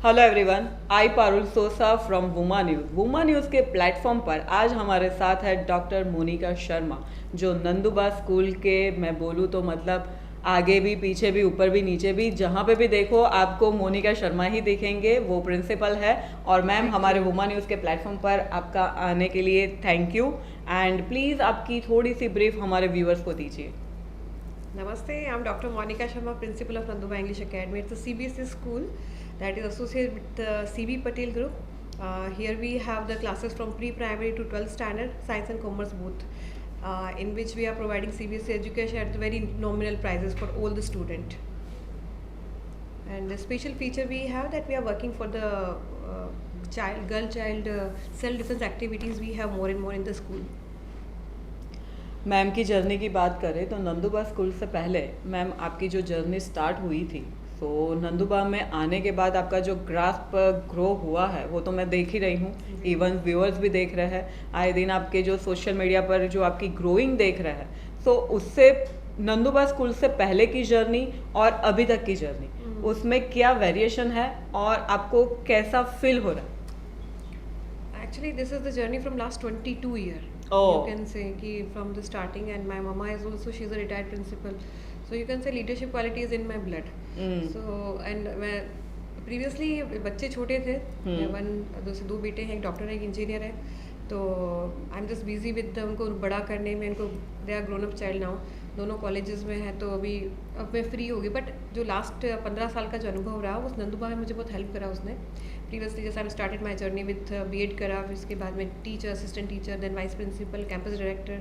Hello everyone, I Parul Sosa from Wuma news. Wuma news के platform पर आज हमारे साथ है डॉक्टर मोनिका शर्मा, जो नंदुबा स्कूल के, मैं बोलूँ तो मतलब आगे भी पीछे भी ऊपर भी नीचे भी जहाँ पे भी देखो आपको मोनिका शर्मा ही दिखेंगे। वो प्रिंसिपल है। और मैम, हमारे वुमा न्यूज़ के प्लेटफॉर्म पर आपका आने के लिए थैंक यू। एंड प्लीज़ आपकी थोड़ी सी ब्रीफ हमारे व्यूअर्स को दीजिए। Namaste, I'm Dr. Monica Sharma, Principal of Nanduba English Academy. It's a CBSE school that is associated with the CB Patel Group. Here we have the classes from pre-primary to 12th standard, science and commerce both, in which we are providing CBSE education at very nominal prices for all the student. And the special feature we have that we are working for the girl child self-defense activities we have more and more in the school. Ma'am की journey की बात करें तो नंदुबा school से पहले ma'am आपकी जो journey start हुई थी, तो नंदुबा में आने के बाद आपका जो ग्रास्प ग्रो हुआ है वो तो मैं देख ही रही हूँ, इवन व्यूअर्स भी देख रहे हैं। आए दिन आपके जो सोशल मीडिया पर जो आपकी ग्रोइंग देख रहे हैं, तो उससे नंदुबा स्कूल से पहले की जर्नी और अभी तक की जर्नी, उसमें क्या वेरिएशन है और आपको कैसा फील हो रहा है? Actually, this is the journey from last 22 year. Oh. You can say ki from the starting, and my mama is also, she's a retired principal. So you can say leadership quality is in my blood. So and मैं previously बच्चे छोटे थे, दो बेटे हैं, एक doctor है, एक इंजीनियर है, तो I am just busy with उनको बड़ा करने में। इनको they are grown up child now, दोनों कॉलेजेस में हैं, तो अभी अब मैं फ्री होगी। बट जो लास्ट 15 साल का जो अनुभव रहा उस नंदुबा में मुझे बहुत हेल्प करा उसने। प्रीवियसली जैसे I started my journey with BEd करा, फिर इसके बाद में teacher, assistant teacher, then vice principal, campus director,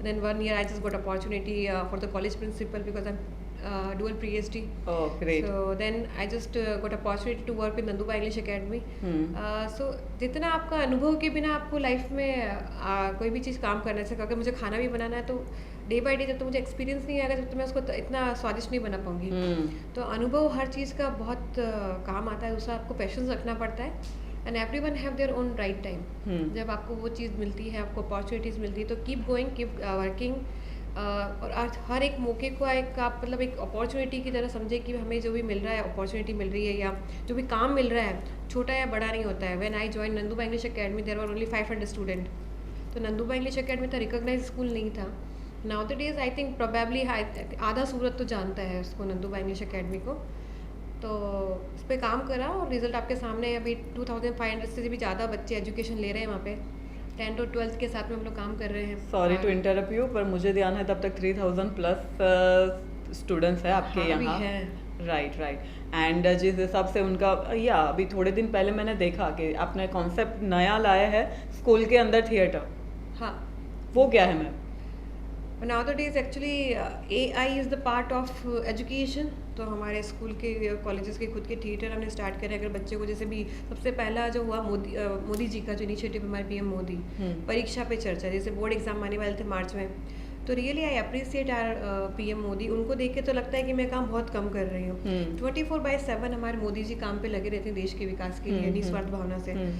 then 1 year I just got opportunity for the college principal because I am dual PhD. Oh, great. So then I just got opportunity to work with Nanduba English Academy. So जितना आपका अनुभव के बिना आपको life में कोई भी चीज़ काम करना चाहिए। अगर मुझे खाना भी बनाना है तो डे बाई डे जब तक मुझे एक्सपीरियंस नहीं आएगा, जब तक मैं उसको इतना स्वादिष्ट नहीं बना पाऊंगी। तो अनुभव हर चीज़ का बहुत काम आता है, दूसरा आपको पैशंस रखना पड़ता है। And every one have their own right time. जब आपको वो चीज़ मिलती है, आपको अपॉर्चुनिटीज़ मिलती है, तो कीप गोइंग, कीप वर्किंग। और आज हर एक मौके को एक आप मतलब एक अपॉर्चुनिटी की तरह समझे कि हमें जो भी मिल रहा है, अपॉर्चुनिटी मिल रही है या जो भी काम मिल रहा है, छोटा या बड़ा नहीं होता है। When I join Nanduba English academy there were only 500 student. तो नंदुबा इंग्लिश अकेडमी था, रिकॉग्नाइज स्कूल नहीं था। Now the days I think probably आधा सूरत तो जानता है उसको, नंदुबा इंग्लिश अकेडमी को। तो उस पर काम करा और रिजल्ट आपके सामने है। अभी 2500 से भी ज़्यादा बच्चे एजुकेशन ले रहे हैं वहाँ पे। 10 और 12th के साथ में हम लोग काम कर रहे हैं। सॉरी टू इंटरप्ट यू, पर मुझे ध्यान है तब तक 3000 प्लस स्टूडेंट्स है आपके यहाँ। राइट। एंड जिस हिसाब से उनका या अभी थोड़े दिन पहले मैंने देखा कि आपने कॉन्सेप्ट नया लाया है स्कूल के अंदर थिएटर। हाँ, वो क्या है ma'am? Nowadays actually AI is the part of education. तो हमारे स्कूल के कॉलेजेस के खुद के थिएटर हमने स्टार्ट करे। अगर बच्चे को जैसे भी सबसे पहला जो हुआ मोदी जी का जो इनिशिएटिव हमारे पीएम मोदी, परीक्षा पे चर्चा, जैसे बोर्ड एग्जाम आने वाले थे मार्च में, तो really I appreciate our PM Modi. उनको देख के तो लगता है कि मैं काम बहुत कम कर रही हूँ। 24/7 हमारे मोदी जी काम पे लगे रहते हैं देश के विकास के लिए निस्वार्थ भावना से।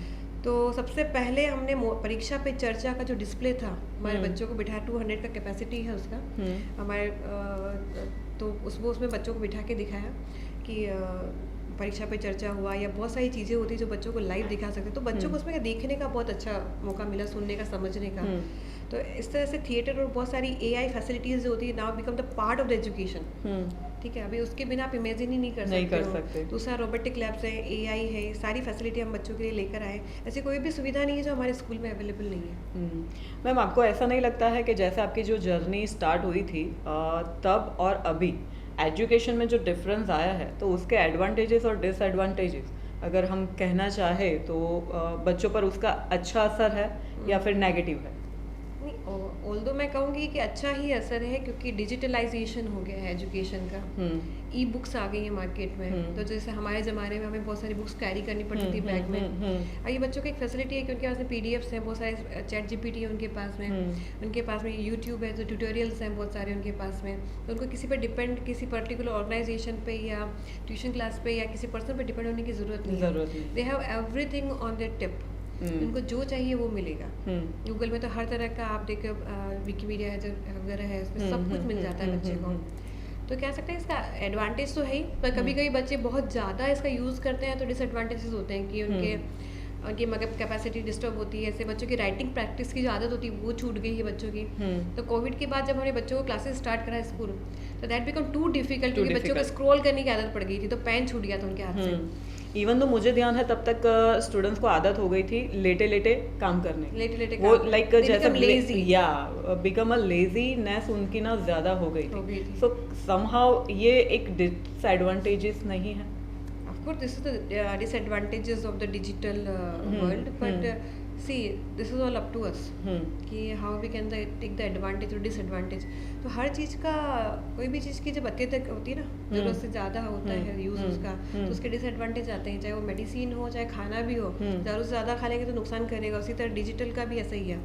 तो सबसे पहले हमने परीक्षा पे चर्चा का जो डिस्प्ले था, हमारे बच्चों को बिठाया, 200 का कैपेसिटी है उसका हमारे, तो उसमें बच्चों को बिठा के दिखाया कि परीक्षा पे चर्चा हुआ या बहुत सारी चीज़ें होती जो बच्चों को लाइव दिखा सकते। तो बच्चों को उसमें देखने का बहुत अच्छा मौका मिला, सुनने का, समझने का। तो इस तरह से थिएटर और बहुत सारी AI फैसिलिटीज़ जो होती है now become the part of the education. ठीक है, अभी उसके बिना आप इमेजिन ही नहीं कर सकते। दूसरा रोबोटिक लैब्स है, AI है, सारी फैसिलिटी हम बच्चों के लिए लेकर आए। ऐसी कोई भी सुविधा नहीं है जो हमारे स्कूल में अवेलेबल नहीं है। मैम, आपको ऐसा नहीं लगता है कि जैसे आपकी जो जर्नी स्टार्ट हुई थी तब और अभी एजुकेशन में जो डिफरेंस आया है, तो उसके एडवांटेजेस और डिसएडवांटेजेस अगर हम कहना चाहें तो बच्चों पर उसका अच्छा असर है या फिर नेगेटिव है? ऑल्दो मैं कहूँगी कि अच्छा ही असर है, क्योंकि डिजिटलाइजेशन हो गया है एजुकेशन का। ई बुक्स आ गई है मार्केट में। तो जैसे हमारे ज़माने में हमें बहुत सारी बुक्स कैरी करनी पड़ती थी बैग में। और ये बच्चों की एक फैसिलिटी है कि उनके पास में PDFs हैं, बहुत सारे चैट GPT है उनके पास में, उनके पास में यूट्यूब है, तो ट्यूटोरियल्स हैं बहुत सारे उनके पास में। तो उनको किसी पर डिपेंड, किसी पर्टिकुलर ऑर्गेनाइजेशन पे या ट्यूशन क्लास पे या किसी पर्सन पर डिपेंड होने की ज़रूरत नहीं है। They have everything on their tip. उनको जो चाहिए वो मिलेगा। गूगल में तो हर तरह का आप देखो, विकीपीडिया है वगैरह है, उसमें सब कुछ मिल जाता है बच्चे को। तो कह सकते हैं इसका एडवांटेज तो है ही, पर कभी कभी बच्चे बहुत ज़्यादा इसका यूज़ करते हैं तो डिसएडवांटेजेस होते हैं कि उनकी मतलब कैपेसिटी डिस्टर्ब होती है। ऐसे बच्चों की राइटिंग प्रैक्टिस की जो आदत होती है वो छूट गई है बच्चों की। तो कोविड के बाद जब हमने बच्चों को क्लासेस स्टार्ट करा स्कूल, तो दैट बिकम टू डिफिकल्ट, क्योंकि बच्चों को स्क्रॉल करने की आदत पड़ गई थी, तो पेन छूट गया था उनके हाथ से। इवन तो मुझे ध्यान है तब तक स्टूडेंट्स को आदत हो गई थी लेटे लेटे काम करने, लेटे वो लाइक जैसे लेजी, या बिकम अ लेजीनेस उनकी ना ज्यादा हो गई थी। सो समहाउ ये एक डिसएडवांटेजेस नहीं है? Of course, this is the disadvantages of the digital world, but see, this is all up to us कि how we can take the advantage or disadvantage। तो हर चीज़ का, कोई भी चीज़ की जब अत्यधिक होती है ना, जरूरत से ज़्यादा होता है यूज़ उसका, तो उसके डिसएडवांटेज आते हैं, चाहे वो मेडिसिन हो चाहे खाना भी हो। ज़रूरत से ज़्यादा खा लेंगे तो नुकसान करेगा। उसी तरह डिजिटल का भी ऐसा ही है,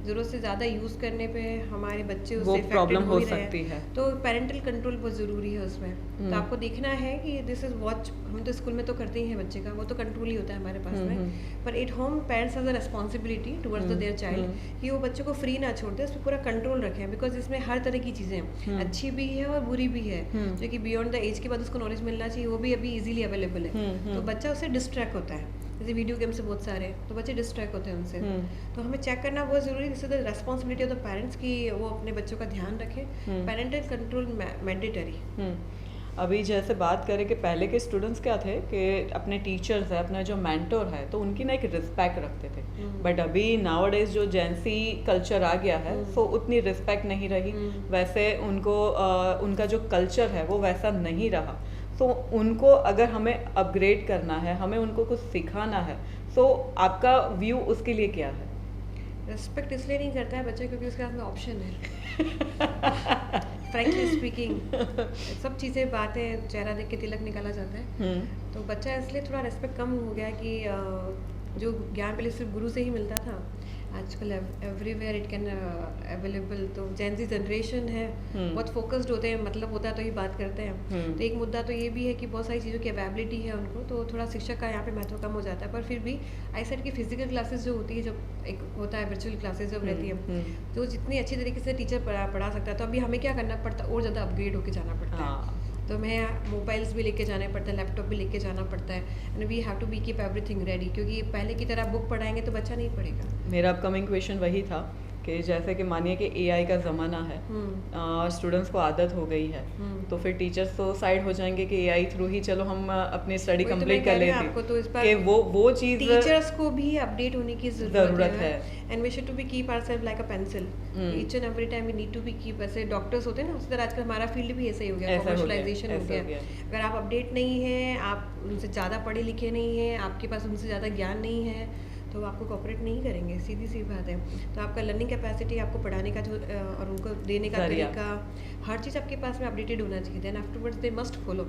ज़रूरत से ज़्यादा यूज़ करने पे हमारे बच्चे उससे प्रॉब्लम हो सकती सकती है। तो पेरेंटल कंट्रोल बहुत ज़रूरी है उसमें। तो आपको देखना है कि दिस इज़ वॉच, हम तो स्कूल में तो करते ही हैं बच्चे का, वो तो कंट्रोल ही होता है हमारे पास में, पर at home parents has a responsibility towards their child कि वो बच्चे को फ्री ना छोड़ दे, उस पर पूरा कंट्रोल रखें, बिकॉज इसमें हर तरह की चीज़ें हैं, अच्छी भी है और बुरी भी है, जो कि बियॉन्ड द एज के बाद उसको नॉलेज मिलना चाहिए, वो भी अभी इजीली अवेलेबल है। तो बच्चा उससे डिस्ट्रैक्ट होता है, जैसे वीडियो गेम से बहुत सारे, तो बच्चे डिस्ट्रैक्ट होते हैं उनसे। तो हमें चेक करना बहुत ज़रूरी है, this is the responsibility of the parents कि वो अपने बच्चों का ध्यान रखें। Parental control mandatory. अभी जैसे बात करें कि पहले के स्टूडेंट्स क्या थे कि अपने टीचर्स है, अपना जो मेंटोर है, तो उनकी ना एक रिस्पेक्ट रखते थे। बट अभी नाउअडेज जो जेंसी कल्चर आ गया है, तो उतनी रिस्पेक्ट नहीं रही, वैसे उनको उनका जो कल्चर है वो वैसा नहीं रहा। तो उनको अगर हमें अपग्रेड करना है, हमें उनको कुछ सिखाना है, तो आपका व्यू उसके लिए क्या है? रिस्पेक्ट इसलिए नहीं करता है बच्चा क्योंकि उसके हाथ में ऑप्शन है। फ्रैंकली स्पीकिंग, सब चीज़ें बातें चेहरा देख के तिलक निकाला जाता है। तो बच्चा इसलिए थोड़ा रिस्पेक्ट कम हो गया कि जो ज्ञान पहले सिर्फ गुरु से ही मिलता था, आजकल एवरीवेयर इट कैन अवेलेबल। तो जेनजी जनरेशन है, बहुत फोकस्ड होते हैं, मतलब होता है तो ही बात करते हैं। तो एक मुद्दा तो ये भी है कि बहुत सारी चीज़ों की अवेलेबिलिटी है उनको, तो थोड़ा शिक्षक का यहाँ पे महत्व कम हो जाता है। पर फिर भी आई सेड की फिजिकल क्लासेस जो होती है, जब एक होता है वर्चुअल क्लासेस जब रहती है, तो जितनी अच्छी तरीके से टीचर पढ़ा सकता है, तो अभी हमें क्या करना पड़ता है, और ज़्यादा अपग्रेड होकर जाना पड़ता है। तो हमें मोबाइल्स भी लेके जाना पड़ता है, लैपटॉप भी लेके जाना पड़ता है, and we have to be keep everything ready, क्योंकि पहले की तरह बुक पढ़ाएंगे तो बच्चा नहीं पढ़ेगा। मेरा अपकमिंग क्वेश्चन वही था कि जैसे कि मानिए कि एआई का ज़माना है, स्टूडेंट्स को आदत हो गई है, तो फिर टीचर्स तो साइड हो जाएंगे कि एआई थ्रू ही चलो हम अपनी स्टडी कंप्लीट कर लेते हैं। तो इस बार कि वो चीज़ टीचर्स को भी अपडेट होने की ज़रूरत है, and we should to be keep ourselves like a pencil, each and every time we need to be keep. ऐसे डॉक्टर्स होते हैं ना, उस तरह आजकल हमारा फील्ड भी ऐसा ही हो गया, कमर्शियलाइजेशन हो गया। अगर आप अपडेट नहीं है, आप उनसे ज़्यादा पढ़े लिखे नहीं हैं, आपके पास उनसे ज़्यादा ज्ञान नहीं है, तो आपको कोऑपरेट नहीं करेंगे, सीधी सी बात है। तो आपका लर्निंग कैपेसिटी, आपको पढ़ाने का जो और उनको देने का तरीका, हर चीज़ आपके पास में अपडेटेड होना चाहिए, then afterwards they must follow.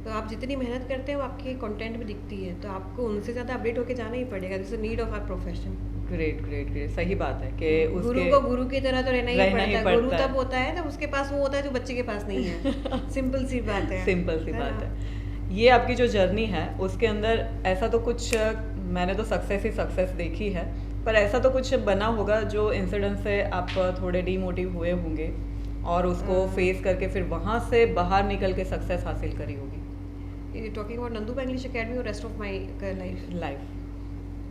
तो आप जितनी मेहनत करते हैं वो आपके कंटेंट में दिखती है, तो आपको उनसे ज़्यादा अपडेट होकर जाना ही पड़ेगा। This is need of our profession. Great great great, सही बात है कि गुरु को गुरु की तरह तो रहना ही पड़ता है। गुरु तब होता है जब उसके पास वो होता है जो बच्चे के पास नहीं है। सिंपल सी बात है, सिंपल सी बात है। ये आपकी जो जर्नी है उसके अंदर ऐसा तो कुछ, मैंने तो सक्सेस ही सक्सेस देखी है, पर ऐसा तो कुछ बना होगा जो इंसिडेंट से आप थोड़े डीमोटिव हुए होंगे और उसको फेस करके फिर वहाँ से बाहर निकल के सक्सेस हासिल करी होगी। टॉकिंग अबाउट नंदुबा इंग्लिश अकेडमी और रेस्ट ऑफ माई लाइफ।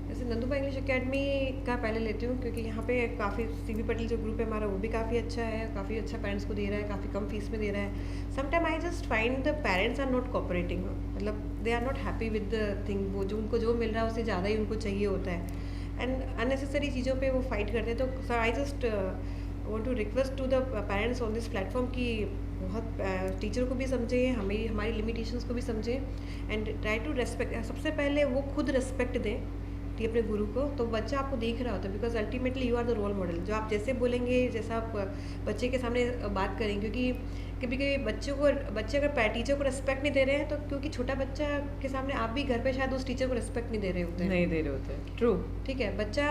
जैसे नंदुबा इंग्लिश अकेडमी का पहले लेती हूँ, क्योंकि यहाँ पे काफ़ी सीबी पटेल जो ग्रुप है हमारा वो भी काफ़ी अच्छा है, काफ़ी अच्छा पेरेंट्स को दे रहा है, काफ़ी कम फीस में दे रहा है। Sometime I just find the parents are not cooperating, मतलब they are not happy with the thing, वो जो उनको जो मिल रहा है उससे ज़्यादा ही उनको चाहिए होता है, एंड अननेसेसरी चीज़ों पर वो फाइट करते हैं। तो I just want to request to the parents on this platform कि बहुत टीचर को भी समझें, हमें हमारी लिमिटेशंस को भी समझें, एंड ट्राई टू रेस्पेक्ट। सबसे पहले वो खुद रेस्पेक्ट दें कि अपने गुरु को, तो बच्चा आपको देख रहा होता है, because ultimately you are the role model. जो आप जैसे बोलेंगे, जैसा आप बच्चे के सामने बात करेंगे, क्योंकि कभी कभी बच्चे अगर टीचर को रिस्पेक्ट नहीं दे रहे हैं, तो क्योंकि छोटा बच्चा के सामने आप भी घर पे शायद उस टीचर को रिस्पेक्ट नहीं दे रहे होते हैं। ट्रू, ठीक है। बच्चा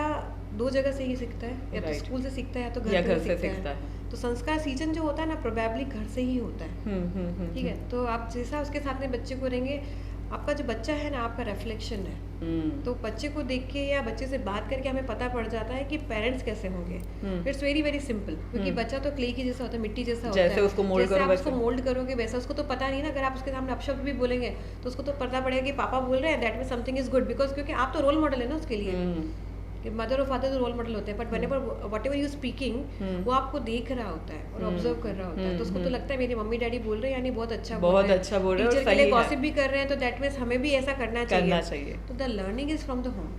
दो जगह से ही सीखता है, या तो स्कूल से सीखता है या तो घर से सीखता है। तो संस्कार सीजन जो होता है ना, प्रोबेबली घर से ही होता है, ठीक है। तो आप जैसा उसके साथ में बच्चे को रहेंगे, आपका जो बच्चा है ना आपका रिफ्लेक्शन है, तो बच्चे को देख के या बच्चे से बात करके हमें पता पड़ जाता है कि पेरेंट्स कैसे होंगे। इट्स वेरी वेरी सिंपल, क्योंकि बच्चा तो क्ले की जैसा होता है, मिट्टी जैसा होता है, जैसे उसको मोल्ड जैसे करो आप वैसे। उसको मोल्ड करोगे वैसा उसको तो पता नहीं ना। अगर आप उसके सामने अपशब्द भी बोलेंगे तो उसको तो पता पड़ेगा कि पापा बोल रहे हैं, that mean something is good, because क्योंकि आप तो रोल मॉडल है ना उसके लिए, कि मदर और फादर तो रोल मॉडल होते हैं, but whenever whatever you speaking वो आपको देख रहा होता है और ऑब्जर्व कर रहा होता है, तो उसको तो लगता है मेरी मम्मी डैडी बोल रहे हैं यानी बहुत अच्छा बोल रहे हैं, अच्छा बोल रहे हैं, टीचर और के लिए सही है। गॉसिप भी कर रहे हैं, तो दैट मीन्स हमें भी ऐसा करना चाहिए। तो the learning is from the home.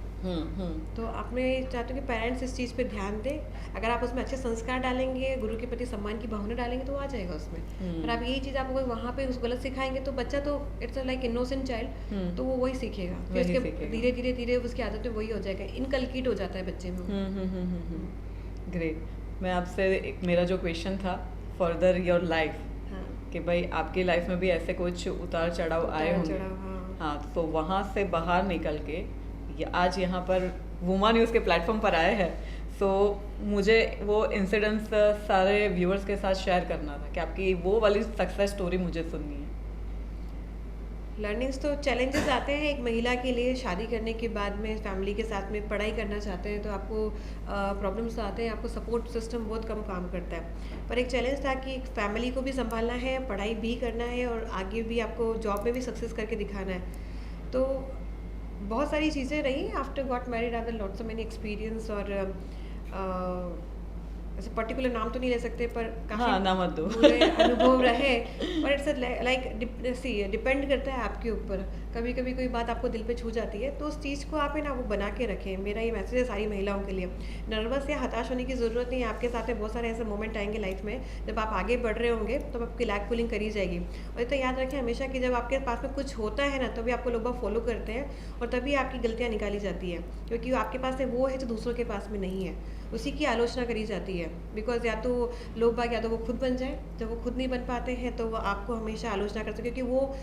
तो आप मैं चाहती हूँ कि पेरेंट्स इस चीज़ पे ध्यान दें। अगर आप उसमें अच्छे संस्कार डालेंगे, गुरु के प्रति सम्मान की भावना डालेंगे, तो आ जाएगा उसमें। पर आप यही चीज़ आप वहाँ पे उस गलत सिखाएंगे तो बच्चा तो इट्स लाइक इनोसेंट चाइल्ड, तो वो वही सीखेगा, फिर उसके धीरे धीरे धीरे उसकी आदत में वही हो जाएगा, इनकलकेट हो जाता है बच्चे में। ग्रेट। मैं आपसे मेरा जो क्वेश्चन था फर्दर योर लाइफ, कि भाई आपकी लाइफ में भी ऐसे कुछ उतार चढ़ाव आए होंगे। हाँ, तो वहाँ से बाहर निकल के आज यहाँ पर वुमा न्यूज़ के प्लेटफॉर्म पर आए हैं, सो मुझे वो इंसिडेंट्स सारे व्यूअर्स के साथ शेयर करना था कि आपकी वो वाली सक्सेस स्टोरी मुझे सुननी है। लर्निंग्स तो चैलेंजेस आते हैं एक महिला के लिए, शादी करने के बाद में फैमिली के साथ में पढ़ाई करना चाहते हैं तो आपको प्रॉब्लम्स आते हैं, आपको सपोर्ट सिस्टम बहुत कम काम करता है। पर एक चैलेंज था कि फैमिली को भी संभालना है, पढ़ाई भी करना है और आगे भी आपको जॉब में भी सक्सेस करके दिखाना है। तो बहुत सारी चीज़ें रही। After got married I have lots of many experience, और ऐसे पर्टिकुलर नाम तो नहीं ले सकते पर काफ़ी ना मत दो। बुरे अनुभव रहे। पर इट्स लाइक डिपेंड करता है आपके ऊपर, कभी कभी कोई बात आपको दिल पे छू जाती है तो उस चीज़ को आप है ना वो बना के रखें। मेरा ये मैसेज है सारी महिलाओं के लिए, नर्वस या हताश होने की ज़रूरत नहीं है। आपके साथ में बहुत सारे ऐसे मोमेंट आएंगे लाइफ में, जब आप आगे बढ़ रहे होंगे तो आपकी लैक पुलिंग करी जाएगी। और ये तो याद रखें हमेशा कि जब आपके पास में कुछ होता है ना तभी आपको लोग बाग फॉलो करते हैं और तभी आपकी गलतियाँ निकाली जाती है, क्योंकि आपके पास में वो है जो दूसरों के पास में नहीं है, उसी की आलोचना करी जाती है। बिकॉज या तो लोग बाग या तो वो खुद बन जाए, जब वो खुद नहीं बन पाते हैं तो वो आपको हमेशा आलोचना करते हैं, क्योंकि वो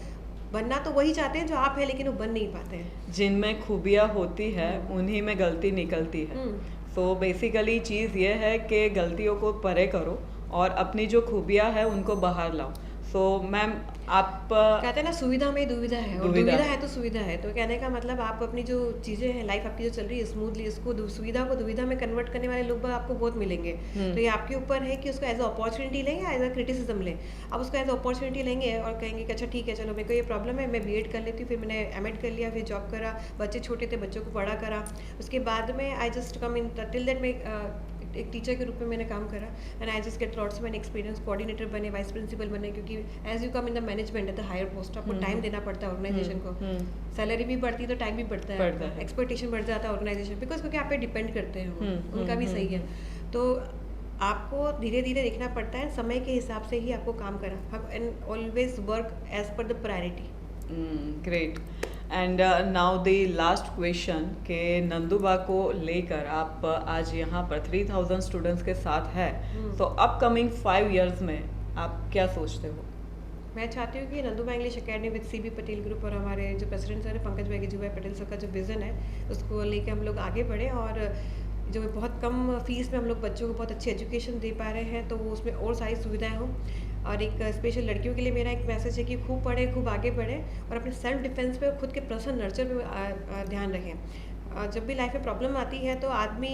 बनना तो वही चाहते हैं जो आप है, लेकिन वो बन नहीं पाते हैं। जिनमें खूबियाँ होती है उन्हीं में गलती निकलती है। सो बेसिकली चीज़ ये है कि गलतियों को परे करो और अपनी जो खूबियाँ है उनको बाहर लाओ। सो मैम आप कहते हैं ना सुविधा में दुविधा है, और दुविधा है तो सुविधा है। तो कहने का मतलब आप अपनी जो चीज़ें हैं, लाइफ आपकी जो चल रही है स्मूथली, इसको सुविधा को दुविधा में कन्वर्ट करने वाले लोग आपको बहुत मिलेंगे। तो ये आपके ऊपर है कि उसको एज अ अपॉर्चुनिटी लें या एज अ क्रिटिसिज्म लें। आप उसको एज अ अपॉर्चुनिटी लेंगे और कहेंगे कि अच्छा ठीक है, चलो मेरे को ये प्रॉब्लम है, मैं बीएड कर लेती हूँ, फिर मैंने एमएड कर लिया, फिर जॉब करा, बच्चे छोटे थे बच्चों को बड़ा करा, उसके बाद में I just come in till that में एक टीचर के रूप में मैंने काम करा and I just get lots मैंने एक्सपीरियंस, कोऑर्डिनेटर बने, वाइस प्रिंसिपल बने, क्योंकि as you come in the management at the higher post आपको टाइम देना पड़ता है ऑर्गेनाइजेशन को, सैलरी भी बढ़ती है तो टाइम भी बढ़ता है, एक्सपेक्टेशन बढ़ जाता है ऑर्गेनाइजेशन, बिकॉज क्योंकि आप पे डिपेंड करते हैं उनका भी सही है। तो आपको धीरे धीरे देखना पड़ता है, समय के हिसाब से ही आपको काम करना, and always work as per the priority. Great. And now the last question के नंदुबा को लेकर आप आज यहाँ पर 3000 स्टूडेंट्स के साथ है, तो अपकमिंग 5 years में आप क्या सोचते हो? मैं चाहती हूँ कि Nanduba English academy with CB Patel group और हमारे जो प्रेसिडेंट सर है पंकज भाई गिजू भाई पटेल सर का जो विज़न है उसको लेके हम लोग आगे बढ़े, और जो बहुत कम फीस में हम लोग बच्चों को बहुत अच्छी एजुकेशन दे पा रहे हैं, तो वो उसमें और सारी सुविधाएं हों। और एक स्पेशल लड़कियों के लिए मेरा एक मैसेज है कि खूब पढ़ें, खूब आगे बढ़ें और अपने सेल्फ डिफेंस पे और खुद के पर्सनल नर्चर पे ध्यान रखें। जब भी लाइफ में प्रॉब्लम आती है तो आदमी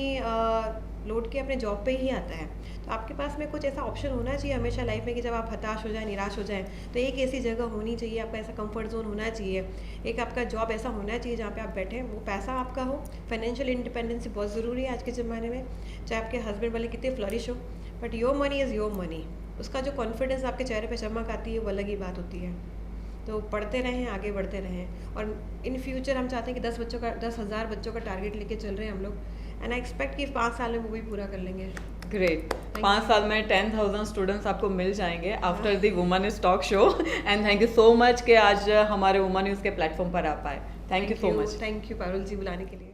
लौट के अपने जॉब पे ही आता है, तो आपके पास में कुछ ऐसा ऑप्शन होना चाहिए हमेशा लाइफ में कि जब आप हताश हो जाए, निराश हो जाए, तो एक ऐसी जगह होनी चाहिए, आपका ऐसा कंफर्ट जोन होना चाहिए, एक आपका जॉब ऐसा होना चाहिए जहाँ पे आप बैठें, वो पैसा आपका हो। फाइनेंशियल इंडिपेंडेंस बहुत ज़रूरी है आज के ज़माने में, चाहे आपके हस्बैंड वाले कितने फ्लरिश हो, but your money is your money. उसका जो कॉन्फिडेंस आपके चेहरे पे चमक आती है वो अलग ही बात होती है। तो पढ़ते रहें, आगे बढ़ते रहें, और इन फ्यूचर हम चाहते हैं कि 10,000 बच्चों का टारगेट लेके चल रहे हैं हम लोग, एंड आई एक्सपेक्ट कि 5 साल में वो भी पूरा कर लेंगे। ग्रेट। 5 साल में 10,000 स्टूडेंट्स आपको मिल जाएंगे after the woman news talk show, and thank you so much कि आज हमारे वुमन न्यूज़ के प्लेटफॉर्म पर आप आए। Thank you so much. Thank you Parul ji बुलाने के लिए।